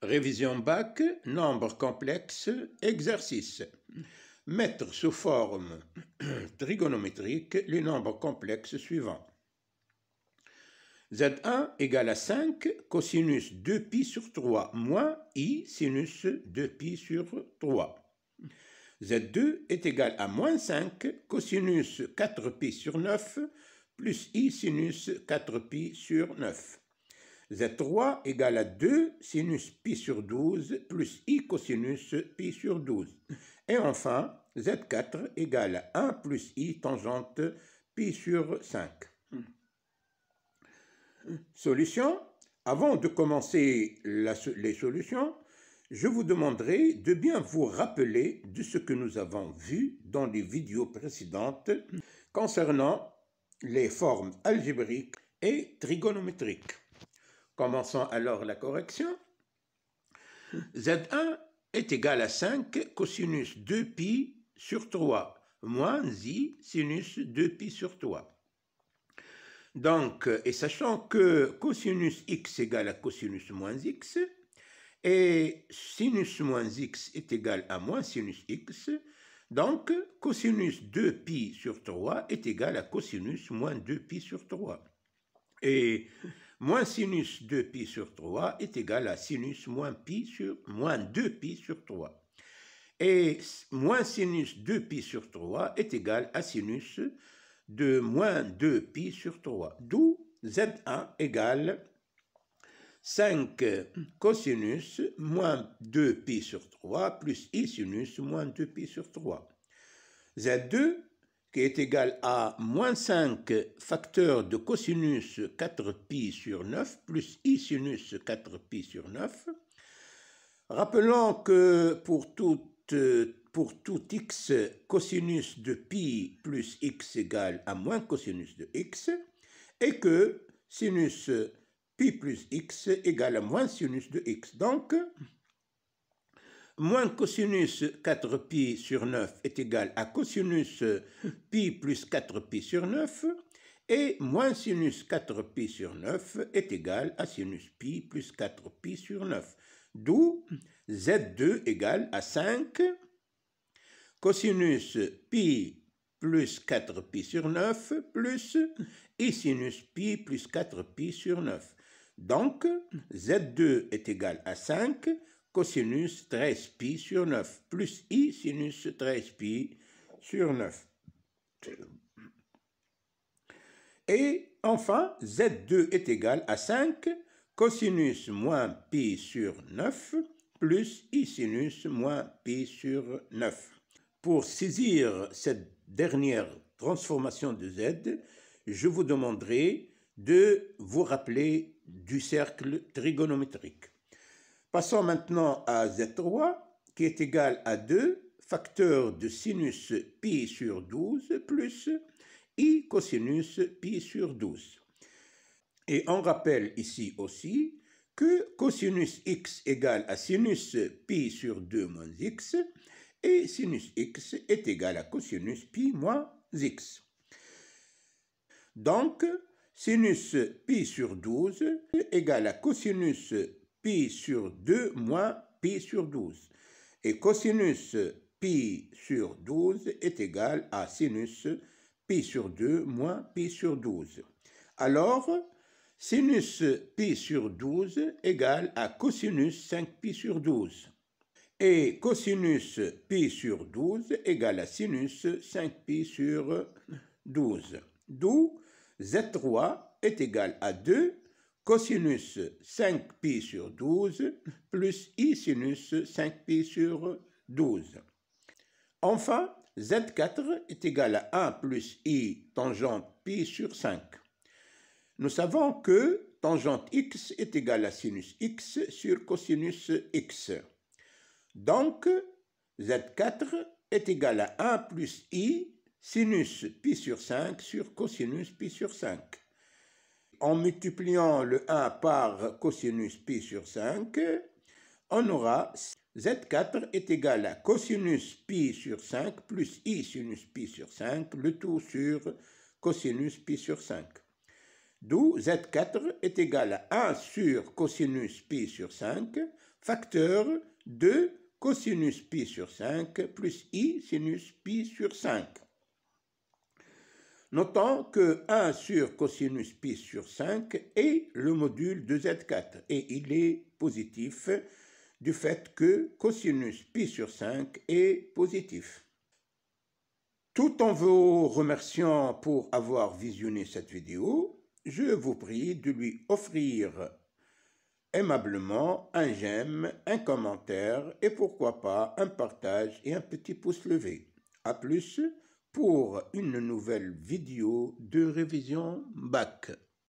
Révision bac, nombre complexe, exercice. Mettre sous forme trigonométrique les nombres complexes suivants. Z1 égale à 5 cosinus 2pi sur 3 moins i sinus 2pi sur 3. Z2 est égal à moins 5 cosinus 4pi sur 9 plus i sinus 4pi sur 9. Z3 égale à 2 sinus pi sur 12 plus i cosinus pi sur 12. Et enfin, Z4 égale à 1 plus i tangente pi sur 5. Solution. Avant de commencer les solutions, je vous demanderai de bien vous rappeler de ce que nous avons vu dans les vidéos précédentes concernant les formes algébriques et trigonométriques. Commençons alors la correction. Z1 est égal à 5 cosinus 2pi sur 3 moins i sinus 2pi sur 3. Donc, et sachant que cosinus x égale à cosinus moins x, et sinus moins x est égal à moins sinus x, donc cosinus 2pi sur 3 est égal à cosinus moins 2pi sur 3. Et moins sinus 2pi sur 3 est égal à sinus moins 2pi sur 3. Et moins sinus 2pi sur 3 est égal à sinus de moins 2pi sur 3. D'où Z1 égale 5 cosinus moins 2pi sur 3 plus i sinus moins 2pi sur 3. Z2 qui est égal à moins 5 facteur de cosinus 4pi sur 9 plus i sinus 4pi sur 9. Rappelons que pour tout x, cosinus de pi plus x égale à moins cosinus de x, et que sinus pi plus x égale à moins sinus de x. Donc, moins cosinus 4pi sur 9 est égal à cosinus pi plus 4pi sur 9, et moins sinus 4pi sur 9 est égal à sinus pi plus 4pi sur 9. D'où Z2 égale à 5 cosinus pi plus 4pi sur 9 plus i sinus pi plus 4pi sur 9. Donc, Z2 est égal à 5 cosinus 13pi sur 9 plus i sinus 13pi sur 9. Et enfin, Z2 est égal à 5 cosinus moins pi sur 9 plus i sinus moins pi sur 9. Pour saisir cette dernière transformation de Z, je vous demanderai de vous rappeler du cercle trigonométrique. Passons maintenant à Z3, qui est égal à 2 facteur de sinus pi sur 12 plus i cosinus pi sur 12. Et on rappelle ici aussi que cosinus x égale à sinus pi sur 2 moins x, et sinus x est égal à cosinus pi moins x. Donc, sinus pi sur 12 est égal à cosinus pi sur 2 moins pi sur 12. Et cosinus pi sur 12 est égal à sinus pi sur 2 moins pi sur 12. Alors, sinus pi sur 12 égale à cosinus 5pi sur 12. Et cosinus pi sur 12 égale à sinus 5pi sur 12. D'où Z3 est égal à 2 cosinus 5pi sur 12 plus i sinus 5pi sur 12. Enfin, Z4 est égal à 1 plus i tangente pi sur 5. Nous savons que tangente x est égal à sinus x sur cosinus x. Donc, Z4 est égal à 1 plus i sinus pi sur 5 sur cosinus pi sur 5. En multipliant le 1 par cosinus pi sur 5, on aura Z4 est égal à cosinus pi sur 5 plus i sinus pi sur 5, le tout sur cosinus pi sur 5. d'où Z4 est égal à 1 sur cosinus pi sur 5, facteur de cosinus pi sur 5 plus i sinus pi sur 5. Notons que 1 sur cosinus pi sur 5 est le module de Z4 et il est positif du fait que cosinus pi sur 5 est positif. Tout en vous remerciant pour avoir visionné cette vidéo, je vous prie de lui offrir aimablement un j'aime, un commentaire et pourquoi pas un partage et un petit pouce levé. A plus pour une nouvelle vidéo de révision bac.